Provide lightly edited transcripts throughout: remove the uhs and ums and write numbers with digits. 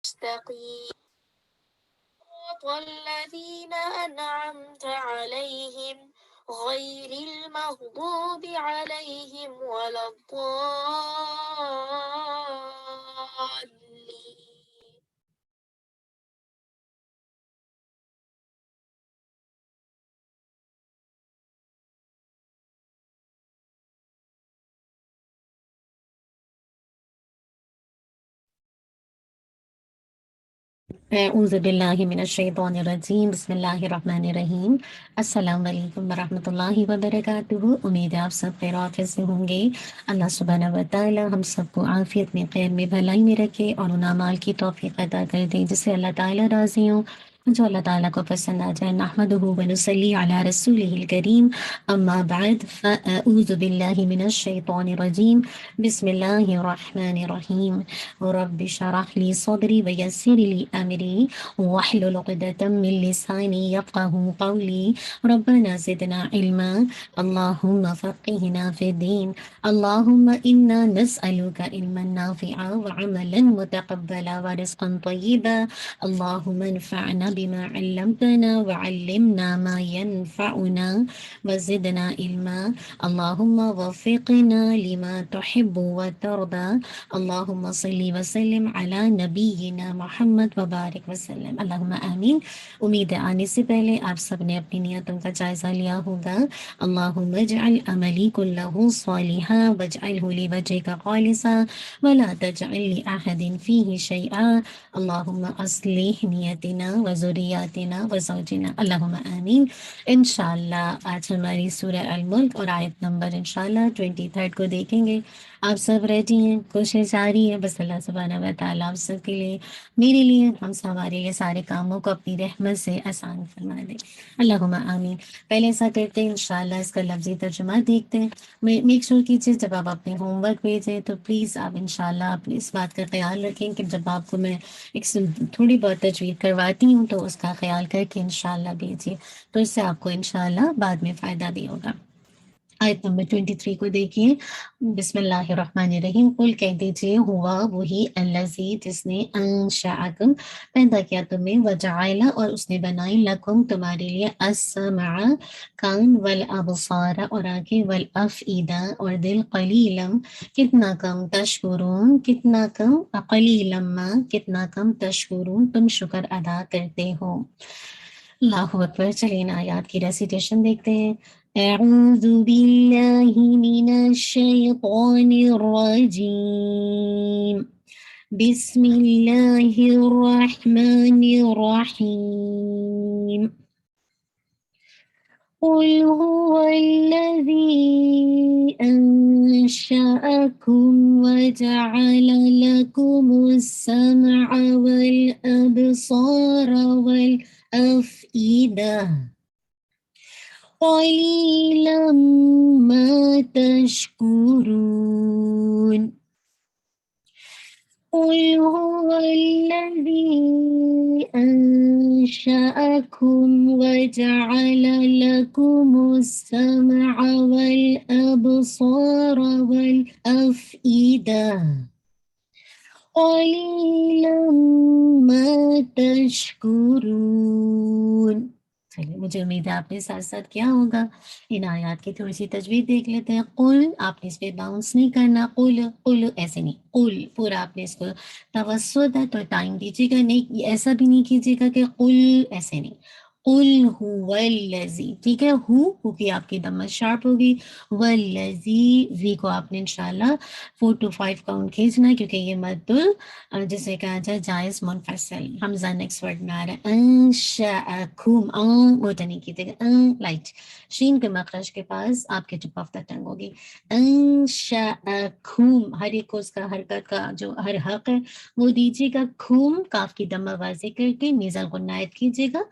مستقيم الذين أنعمت عليهم غير المغضوب عليهم ولا الضالين. اعوذ باللہ من الشیطان الرجیم بسم اللہ الرحمن الرحیم السلام علیکم ورحمۃ اللہ وبرکاتہ۔ امید ہے آپ سب خیر و عافیت سے ہوں گے۔ اللہ سبحانہ و تعالی ہم سب کو عافیت میں، خیر میں، بھلائی میں رکھے اور ان اعمال کی توفیق عطا کر دے جس سے اللہ تعالی راضی ہوں، جو اللہ تعالیٰ کو پسند آ جائے۔ نحمدہ ونصلی علی رسولہ الکریم، اما بعد فاعوذ باللہ من الشیطان الرجیم بسم اللہ الرحمن الرحیم۔ رب اشرح لي صدري ويسر لي أمري واحلل عقدة من لساني يفقهوا قولي ربنا زدنا علما اللهم فقهنا في الدين اللهم إنا نسألك علما نافعا وعملا متقبلا ورزقا طيبا اللهم انفعنا بما علمتنا وعلمنا ما ينفعنا وزدنا علما اللهم وفقنا لما تحب وترضى اللہم صلی وسلم علی نبینا محمد وبارک وسلم، اللہم آمین۔ امید ہے آنے سے پہلے آپ سب نے اپنی نیتوں کا جائزہ لیا ہوگا۔ اللہم اجعل عملی کلہ صالحا واجعلہ لوجہک خالصا ولا تجعل لأحد فیہ شیئا اللہم اصلح نیتنا وذریاتنا وزوجنا، اللہم آمین۔ انشاءاللہ آج ہماری سورہ الملک اور آیت نمبر انشاءاللہ 23 کو دیکھیں گے۔ آپ سب ریڈی ہیں؟ کوشش جاری ہے، بس اللہ سبحانہ و تعالیٰ آپ سب کے لیے، میرے لیے، ہم سب ہمارے لیے سارے کاموں کو اپنی رحمت سے آسان فرما دے، اللہم آمین۔ پہلے ایسا کرتے ہیں انشاءاللہ اس کا لفظی ترجمہ دیکھتے ہیں۔ میک شور کیجیے جب آپ اپنے ہوم ورک بھیجیں تو پلیز آپ انشاءاللہ آپ اس بات کا خیال رکھیں کہ جب آپ کو میں ایک تھوڑی بہت تجوید کرواتی ہوں تو اس کا خیال کر کے انشاءاللہ بھیجیے، تو اس سے آپ کو انشاءاللہ بعد میں فائدہ بھی ہوگا۔ آیت نمبر 23 کو دیکھیے۔ بسم اللہ الرحمن الرحیم۔ قل کہہ دیجیے ہوا وہی الذی جس نے انشأکم پیدا کیا تمہیں، وجعل اور اس نے بنائی لکم تمہارے لیے السمع کان، والابصار اور آنکھیں، والافئدہ اور دل، قلیلم کتنا کم، تشکرون کتنا کم، قلیلم ما کتنا کم، تشکرون تم شکر ادا کرتے ہو۔ اللہ اکبر۔ چلیں ان آیات کی ریسیٹیشن دیکھتے ہیں۔ اعوذ باللہ من الشیطان الرجیم، بسم اللہ الرحمن الرحیم۔ قل هو الذی انشأکم وجعل لکم السمع والابصار والافئدہ قلیلا ما تشکرون۔ قل هو الذی انشأکم وجعل لکم السمع والابصار والافئدہ قلیلا ما تشکرون۔ چلیے، مجھے امید ہے آپ نے ساتھ ساتھ کیا ہوگا۔ ان آیات کی تھوڑی سی تجوید دیکھ لیتے ہیں۔ قل، آپ نے اس پہ باؤنس نہیں کرنا، قل قل ایسے نہیں، قل پورا آپ نے اس کو توسط ہے تو ٹائم دیجیے گا، نہیں ایسا بھی نہیں کیجیے گا کہ قل ایسے نہیں، قل هو الذی، ٹھیک ہے، ہو کی آپ کی دمت شارپ ہوگی، والذی وی کو آپ نے انشاءاللہ 4 to 5 کاؤنٹ کھینچنا ہے کیونکہ یہ مد جسے کہا جائے جائز منفصل، حمزہ نیکسٹ ورڈ میں آ رہا ہے۔ انشأکم، موٹا نہیں کیجیے گا، لائٹ شین کے مخرج کے پاس آپ کے ٹپ آف دا ٹنگ ہوگی۔ انشأکم، ہر ایک کو اس کا حرکت کا جو ہر حق ہے وہ دیجیے گا۔ کھوم کاف کی دمہ واضح کر کے نیزل غنائت کیجیے گا۔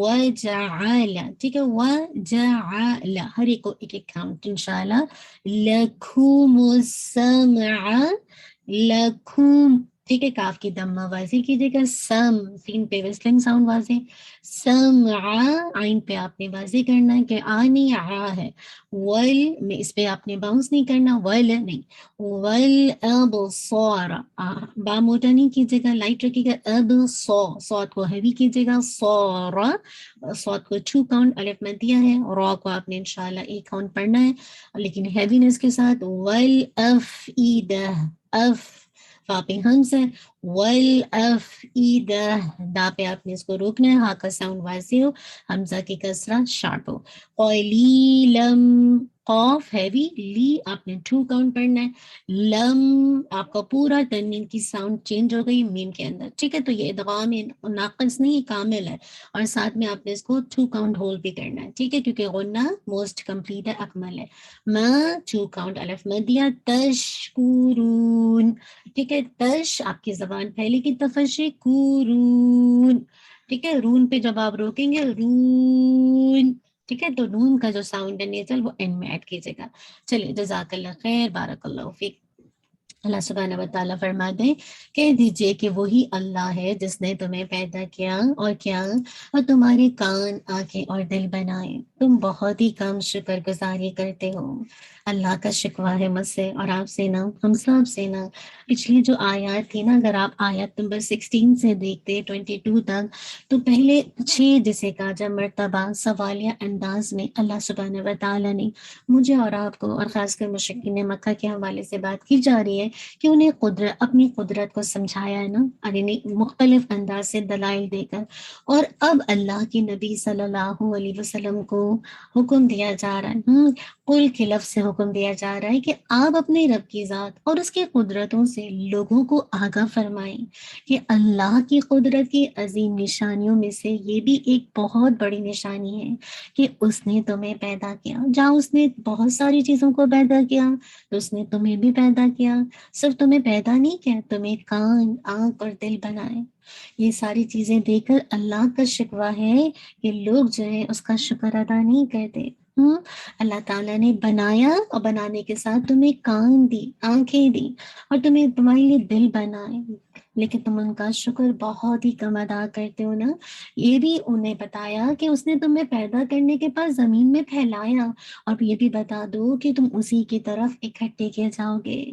وجعل، ٹھیک ہے، وجعل، ہر ایک کو ایک ایک کاؤنٹ انشاءاللہ۔ لکھوم السمع، لکھوم ٹھیک ہے، کاف کی دمہ واضح کیجیے گا، سم، سین پہ وسلنگ ساؤنڈ واضح، سم عین پہ آپ نے واضح کرنا ہے کہ آ نہیں آ ہے، ول میں اس پہ آپ نے باؤنس نہیں کرنا، ول نہیں، ول اب سور، با موٹا نہیں کیجیے گا، لائٹ رکھیے گا، اب سو، سوت کو ہیوی کیجیے گا، سور، سوت کو 2 کاؤنٹ الف میں دیا ہے، را کو آپ نے انشاءاللہ 1 کاؤنٹ پڑھنا ہے لیکن ہیوینس کے ساتھ، ول اف ایدہ، اف فا پہ ہمز ہے، ول اف ایدہ، دا پہ آپ نے اس کو روکنا ہے، ہا کا ساؤنڈ واضح ہو، حمزہ کی کسرہ شارپ ہو، قلیلم، قاف ہیوی، لی آپ نے 2 کاؤنٹ پڑھنا ہے، لم آپ کا پورا تنوین کی ساؤنڈ چینج ہو گئی میم کے اندر، ٹھیک ہے، تو یہ ادغام ناقص نہیں کامل ہے، اور ساتھ میں آپ نے اس کو 2 کاؤنٹ ہولڈ بھی کرنا ہے، ٹھیک ہے، کیونکہ غنہ موسٹ کمپلیٹ ہے، اکمل ہے، ما 2 کاؤنٹ الف میں دیا، تشکورون، ٹھیک ہے، تش آپ کی زبان پہلے کی تفشی، کورون، ٹھیک ہے، رون پہ جب آپ روکیں گے رون، ٹھیک ہے، تو نون کا جو ساؤنڈ ہے نیزل وہ اینڈ میں ایڈ کیجیے گا۔ چلیے، جزاک اللہ خیر، بارک اللہ فیک۔ اللہ سبحانہ وتعالیٰ فرما دیں، کہہ دیجئے کہ وہی اللہ ہے جس نے تمہیں پیدا کیا اور کیا، اور تمہارے کان، آنکھیں اور دل بنائے، تم بہت ہی کم شکر گزاری کرتے ہو۔ اللہ کا شکوہ ہے مجھ سے اور آپ سے نا، ہم سب سے نا۔ پچھلی جو آیات تھی نا، اگر آپ آیت نمبر 16 سے دیکھتے 22 تک، تو پہلے 6 جسے کا جب مرتبہ سوالیہ انداز میں اللہ سبحانہ وتعالیٰ نے مجھے اور آپ کو، اور خاص کر مشرکین مکہ کے حوالے سے بات کی جا رہی ہے کہ انہیں قدرت، اپنی قدرت کو سمجھایا ہے نا، اور انہیں مختلف انداز سے دلائل دے کر، اور اب اللہ کی نبی صلی اللہ علیہ وسلم کو حکم دیا جا رہا ہے، قل کے لفظ سے حکم دیا جا رہا ہے کہ آپ اپنے رب کی ذات اور اس کی قدرتوں سے لوگوں کو آگاہ فرمائیں کہ اللہ کی قدرت کی عظیم نشانیوں میں سے یہ بھی ایک بہت بڑی نشانی ہے کہ اس نے تمہیں پیدا کیا، جہاں اس نے بہت ساری چیزوں کو پیدا کیا تو اس نے تمہیں بھی پیدا کیا، صرف تمہیں پیدا نہیں کیا، تمہیں کان، آنکھ اور دل بنائے۔ یہ ساری چیزیں دیکھ کر اللہ کا شکوہ ہے کہ لوگ جو ہے اس کا شکر ادا نہیں کرتے۔ اللہ تعالیٰ نے بنایا اور بنانے کے ساتھ تمہیں کان دی، آنکھیں دی، اور تمہیں، تمہارے لیے دل بنائے، لیکن تم ان کا شکر بہت ہی کم ادا کرتے ہو نا۔ یہ بھی انہیں بتایا کہ اس نے تمہیں پیدا کرنے کے بعد زمین میں پھیلایا، اور یہ بھی بتا دو کہ تم اسی کی طرف اکٹھے کیے جاؤ گے۔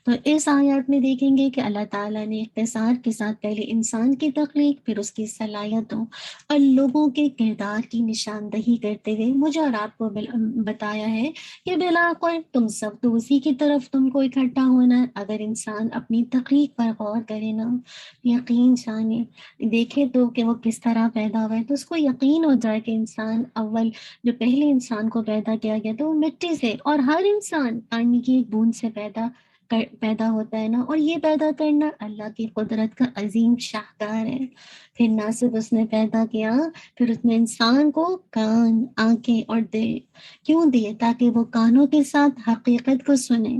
تو اس آیات میں دیکھیں گے کہ اللہ تعالیٰ نے اختصار کے ساتھ پہلے انسان کی تخلیق، پھر اس کی صلاحیتوں اور لوگوں کے کردار کی نشاندہی کرتے ہوئے مجھے اور آپ کو بتایا ہے کہ بالآخر تم سب تو اسی کی طرف تم کو اکٹھا ہونا ہے۔ اگر انسان اپنی تخلیق پر غور کرے نا، یقین جانے، دیکھے تو کہ وہ کس طرح پیدا ہوا ہے، تو اس کو یقین ہو جائے کہ انسان اول جو پہلے انسان کو پیدا کیا گیا تو وہ مٹی سے، اور ہر انسان پانی کی ایک بوند سے پیدا ہوتا ہے نا، اور یہ پیدا کرنا اللہ کی قدرت کا عظیم شاہکار ہے۔ پھر نہ صرف اس نے پیدا کیا، پھر اس نے انسان کو کان، آنکھیں اور دل کیوں دیے؟ تاکہ وہ کانوں کے ساتھ حقیقت کو سنے،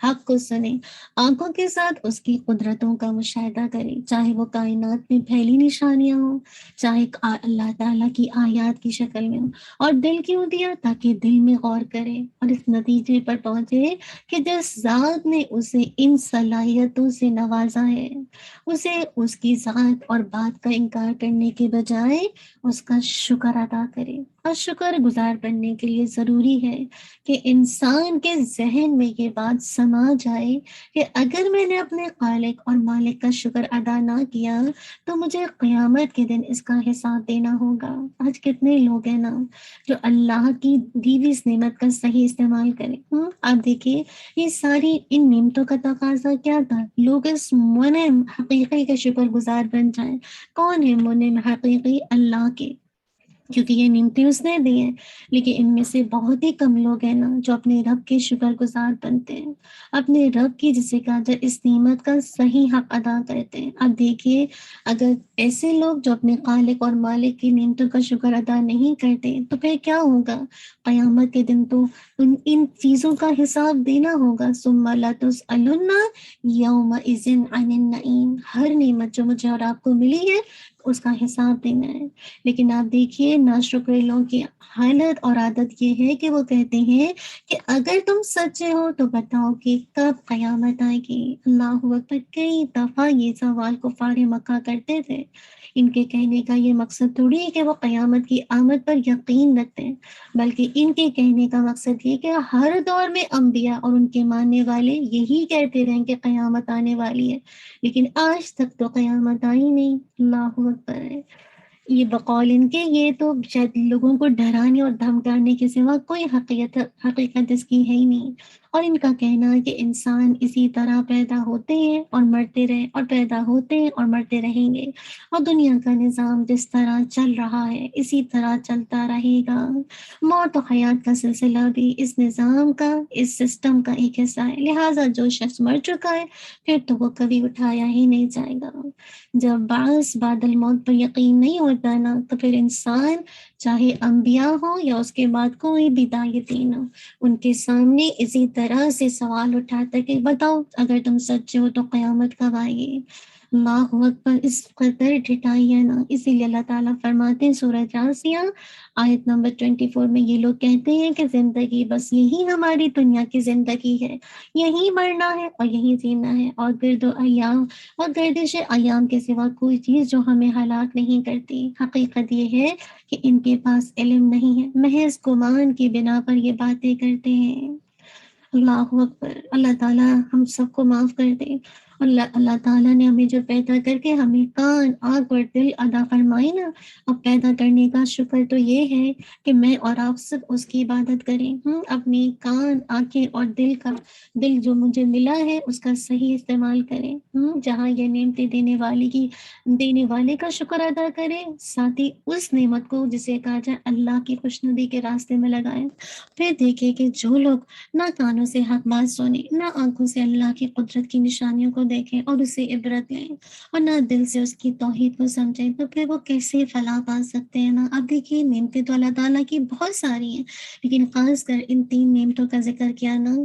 حق کو سنے، آنکھوں کے ساتھ اس کی قدرتوں کا مشاہدہ کرے، چاہے وہ کائنات میں پھیلی نشانیاں ہوں، چاہے اللہ تعالیٰ کی آیات کی شکل میں ہوں، اور دل کیوں دیا؟ تاکہ دل میں غور کرے اور اس نتیجے پر پہنچے کہ جس ذات نے اسے ان صلاحیتوں سے نوازا ہے، اسے اس کی ذات اور بات کا انکار کرنے کے بجائے اس کا شکر ادا کرے۔ اور شکر گزار بننے کے لیے ضروری ہے کہ انسان کے ذہن میں یہ بات سما جائے کہ اگر میں نے اپنے خالق اور مالک کا شکر ادا نہ کیا تو مجھے قیامت کے دن اس کا حساب دینا ہوگا۔ آج کتنے لوگ ہیں نا جو اللہ کی دی ہوئی اس نعمت کا صحیح استعمال کریں۔ آپ دیکھیے، یہ ساری ان نعمتوں کا تقاضا کیا تھا؟ لوگ اس منعم حقیقی کے شکر گزار بن جائیں۔ کون ہے منعم حقیقی؟ اللہ کے، کیونکہ یہ نعمتیں اس نے دی ہیں، لیکن ان میں سے بہت ہی کم لوگ ہیں نا جو اپنے رب کے شکر گزار بنتے ہیں، اپنے رب کی جسے کہا جائے اس نعمت کا صحیح حق ادا کرتے ہیں۔ اب دیکھیے، اگر ایسے لوگ جو اپنے خالق اور مالک کی نعمتوں کا شکر ادا نہیں کرتے تو پھر کیا ہوگا؟ قیامت کے دن تو ان چیزوں کا حساب دینا ہوگا۔ ثم لتسألن یومئذ عن النعیم، ہر نعمت جو مجھے اور آپ کو ملی ہے اس کا حساب دینا ہے۔ لیکن آپ دیکھیے ناشکر لوگوں کی حالت اور عادت یہ ہے کہ وہ کہتے ہیں کہ اگر تم سچے ہو تو بتاؤ کہ کب قیامت آئے گی۔ اللہ اکبر، کئی دفعہ یہ سوال کفار مکہ کرتے تھے۔ ان کے کہنے کا یہ مقصد تھوڑی ہے کہ وہ قیامت کی آمد پر یقین رکھتے ہیں، بلکہ ان کے کہنے کا مقصد یہ کہ ہر دور میں انبیاء اور ان کے ماننے والے یہی کہتے رہیں کہ قیامت آنے والی ہے، لیکن آج تک تو قیامت آئی نہیں۔ اللہ اکبر ہے۔ یہ بقول ان کے یہ تو شاید لوگوں کو ڈرانے اور دھمکانے کے سوا کوئی حقیقت اس کی ہے ہی نہیں۔ اور ان کا کہنا ہے کہ انسان اسی طرح پیدا ہوتے ہیں اور مرتے رہے اور پیدا ہوتے ہیں اور مرتے رہیں گے، اور دنیا کا نظام جس طرح چل رہا ہے اسی طرح چلتا رہے گا۔ موت و حیات کا سلسلہ بھی اس نظام کا، اس سسٹم کا ایک حصہ ہے، لہٰذا جو شخص مر چکا ہے پھر تو وہ کبھی اٹھایا ہی نہیں جائے گا۔ جب بعض بعد الموت پر یقین نہیں ہوتا نا تو پھر انسان چاہے انبیاء ہو یا اس کے بعد کوئی بھی داعیتین ہو، ان کے سامنے اسی طرح سے سوال اٹھاتا کہ بتاؤ اگر تم سچے ہو تو قیامت کب آئے گی۔ اللہ اکبر، اس قدر ڈٹائی ہے نا، اسی لیے اللہ تعالیٰ فرماتے ہیں سورہ جاثیہ آیت نمبر 24 میں، یہ لوگ کہتے ہیں کہ زندگی بس یہی ہماری دنیا کی زندگی ہے، یہی مرنا ہے اور یہی جینا ہے، اور گرد و ایام اور گردش ایام کے سوا کوئی چیز جو ہمیں ہلاک نہیں کرتی۔ حقیقت یہ ہے کہ ان کے پاس علم نہیں ہے، محض گمان کی بنا پر یہ باتیں کرتے ہیں۔ اللہ اکبر، اللہ تعالیٰ ہم سب کو معاف کر دے۔ اللہ تعالیٰ نے ہمیں جو پیدا کر کے ہمیں کان، آنکھ اور دل عطا فرمائے نا، اب پیدا کرنے کا شکر تو یہ ہے کہ میں اور آپ سب اس کی عبادت کریں، اپنی کان، آنکھیں اور دل جو مجھے ملا ہے اس کا صحیح استعمال کریں، جہاں یہ نعمتیں دینے والے کا شکر ادا کریں، ساتھ ہی اس نعمت کو جسے کہا جائے اللہ کی خوشنودی کے راستے میں لگائیں۔ پھر دیکھیں کہ جو لوگ نہ کانوں سے حق بات سنیں، نہ آنکھوں سے اللہ کی قدرت کی نشانیوں کو دیکھیں اور اسے عبرت لیں، اور نہ دل سے اس کی توحید کو سمجھیں، تو پھر وہ کیسے فلاح پا سکتے ہیں نا۔ اب دیکھیے نعمتیں تو اللہ تعالیٰ کی بہت ساری ہیں، لیکن خاص کر ان 3 نعمتوں کا ذکر کیا نا،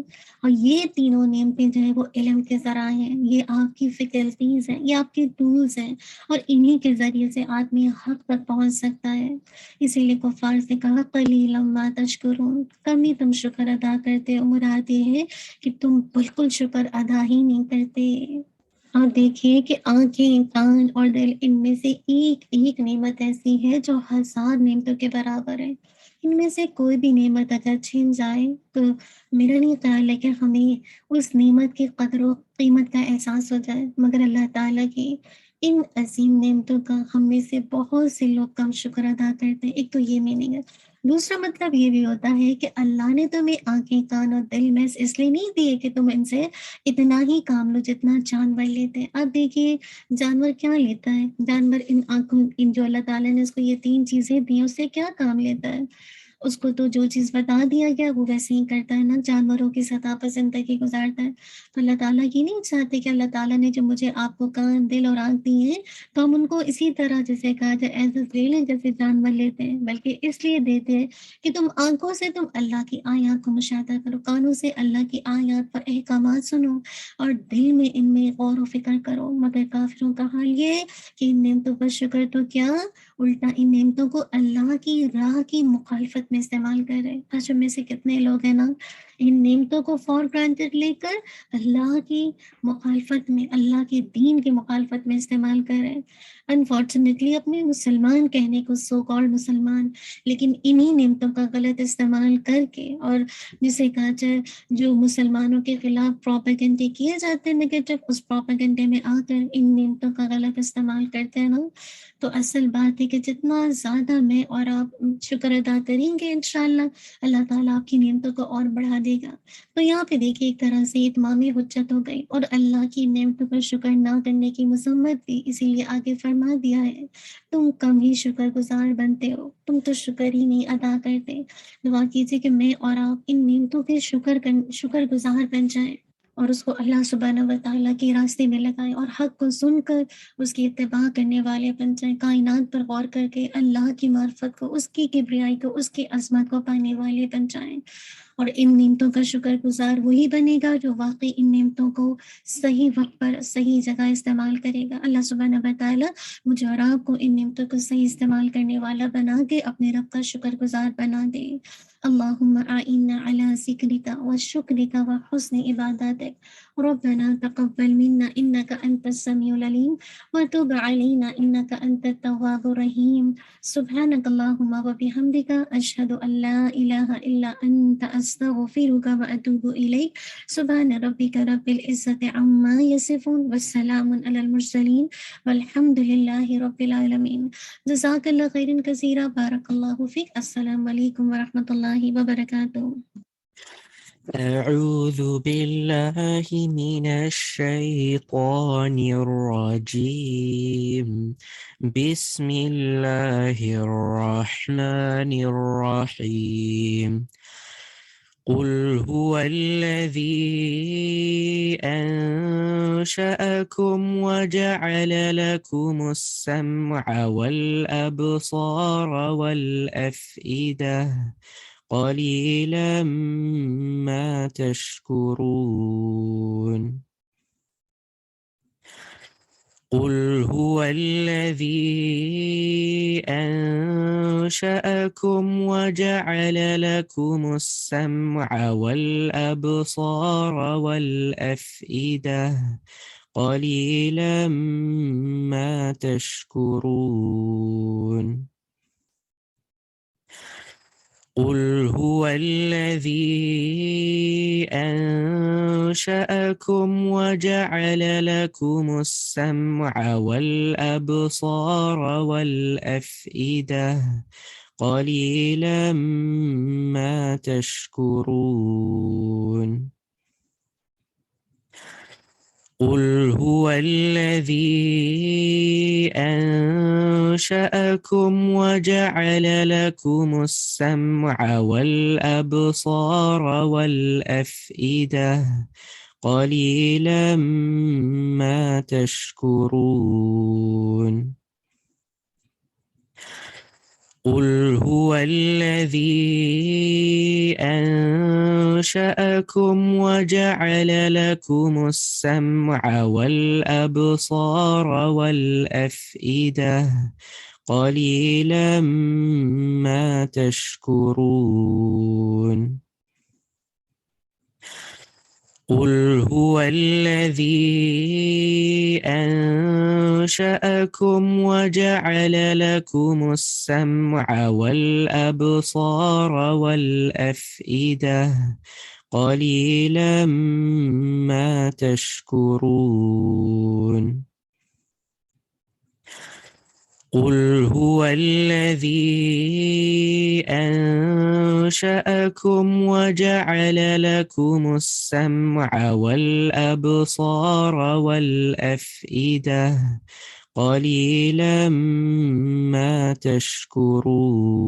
اور یہ تینوں نعمتیں جو ہیں وہ علم کے ذرائع ہیں، یہ آپ کی فیکلٹیز ہیں، یہ آپ کے ٹولز ہیں، اور انہی کے ذریعے سے آدمی حق تک پہنچ سکتا ہے۔ اسی لیے کفار سے کہا قلیلا ما تشکرون، کم ہی تم شکر ادا کرتے ہو۔ مراد یہ ہے کہ تم بالکل شکر ادا ہی نہیں کرتے۔ آپ دیکھیے کہ آنکھیں، کان اور دل، ان میں سے ایک ایک نعمت ایسی ہے جو 1000 نعمتوں کے برابر ہے۔ ان میں سے کوئی بھی نعمت اگر چھن جائے تو میرا نہیں خیال ہے کہ ہمیں اس نعمت کی قدر و قیمت کا احساس ہو جائے، مگر اللہ تعالیٰ کی ان عظیم نعمتوں کا ہم میں سے بہت سے لوگ کم شکر ادا کرتے ہیں۔ ایک تو یہ میننگ ہے، دوسرا مطلب یہ بھی ہوتا ہے کہ اللہ نے تمہیں آنکھیں، کان اور دل محض اس لیے نہیں دیے کہ تم ان سے اتنا ہی کام لو جتنا جانور لیتے ہیں۔ اب دیکھیے جانور کیا لیتا ہے، جانور ان آنکھوں، ان جو اللہ تعالیٰ نے اس کو یہ 3 چیزیں دی ہیں، اس سے کیا کام لیتا ہے؟ اس کو تو جو چیز بتا دیا گیا وہ ویسے ہی کرتا ہے نا، جانوروں کی سطح پر زندگی گزارتا ہے۔ تو اللہ تعالیٰ یہ نہیں چاہتے کہ اللہ تعالیٰ نے جو مجھے آپ کو کان، دل اور آنکھ دی ہیں تو ہم ان کو اسی طرح جیسے کہا جائے ایز لے لیں جیسے جانور لیتے ہیں، بلکہ اس لیے دیتے ہیں کہ تم آنکھوں سے تم اللہ کی آیات کو مشاہدہ کرو، کانوں سے اللہ کی آیات پر احکامات سنو، اور دل میں ان میں غور و فکر کرو۔ مگر کافروں کا حال یہ کہ ان نعمتوں پر شکر تو کیا، الٹا ان نعمتوں کو اللہ کی راہ کی مخالفت میں استعمال کر رہے ہیں۔ آج ہم میں سے کتنے لوگ ہیں نا ان نعمتوں کو فار گرانٹیڈ لے کر اللہ کی مخالفت میں، اللہ کے دین کی مخالفت میں استعمال کر رہے ہیں۔ انفارچونیٹلی اپنے مسلمان کہنے کو، سو کالڈ مسلمان، لیکن انہی نعمتوں کا غلط استعمال کر کے، اور جسے کہا جائے جو مسلمانوں کے خلاف پروپیگنڈے کیے جاتے ہیں نیگیٹو، اس پروپیگنڈے میں آ کر ان نعمتوں کا غلط استعمال کرتے ہیں نا۔ تو اصل بات ہے کہ جتنا زیادہ میں اور آپ شکر ادا کریں گے انشاءاللہ، اللہ تعالیٰ آپ کی نعمتوں کو اور بڑھا دے گا۔ تو یہاں پہ دیکھیے ایک طرح سے اتمام حجت ہو گئی، اور اللہ کی نعمتوں پر شکر نہ کرنے کی مذمت بھی، اسی لیے آگے فرما دیا ہے تم کم ہی شکر گزار بنتے ہو، تم تو شکر ہی نہیں ادا کرتے۔ دعا کیجیے کہ میں اور آپ ان نعمتوں کے شکر گزار بن جائیں۔ اور اس کو اللہ سبحانہ و تعالیٰ کے راستے میں لگائیں، اور حق کو سن کر اس کی اتباع کرنے والے بن جائیں، کائنات پر غور کر کے اللہ کی معرفت کو، اس کی کبریائی کو، اس کی عظمت کو پانے والے بن جائیں۔ اور ان نعمتوں کا شکر گزار وہی بنے گا جو واقعی ان نعمتوں کو صحیح وقت پر صحیح جگہ استعمال کرے گا۔ اللہ سبحانہ و تعالیٰ مجھے اور آپ کو ان نعمتوں کو صحیح استعمال کرنے والا بنا کے اپنے رب کا شکر گزار بنا دے۔ اللہم اعنا علی ذکرک و شکرک و حسن عبادتک، ربنا تقبل منا انک انت السمیع العلیم وتب علینا انک انت التواب الرحیم۔ سبحانک اللہم و بحمدک، اشہد ان لا الہ الا انت، استغفرک و اتوب الیک۔ سبحان ربک رب العزت عما یصفون والسلام علی المرسلین والحمد للہ رب العالمین۔ جزاک اللہ خیرا کثیرا، بارک اللہ فیک۔ السلام علیکم ورحمۃ اللہ وبرکاتہ۔ أعوذ بالله من الشيطان الرجيم. بسم الله الرحمن الرحيم. قل هو الذي أنشأكم وجعل لكم السمع والأبصار والأفئدة قليلا ما تشكرون. قل هو الذي أنشأكم وجعل لكم السمع والأبصار والأفئدة قليلا ما تشكرون. قل هو الذي أنشأكم وجعل لكم السمع والأبصار والأفئدة قليلا ما تشكرون. قل هو الذي أنشأكم وجعل لكم السمع والأبصار والأفئدة قليلا ما تشكرون. قل هو الذي أنشأكم وجعل لكم السمع والأبصار والأفئدة قليلا ما تشكرون. قل هو الذي أنشأكم وجعل لكم السمع والأبصار والأفئدة قليلا ما تشكرون. قل هو الذي أنشأكم وجعل لكم السمع والأبصار والأفئدة قليلا ما تشكرون.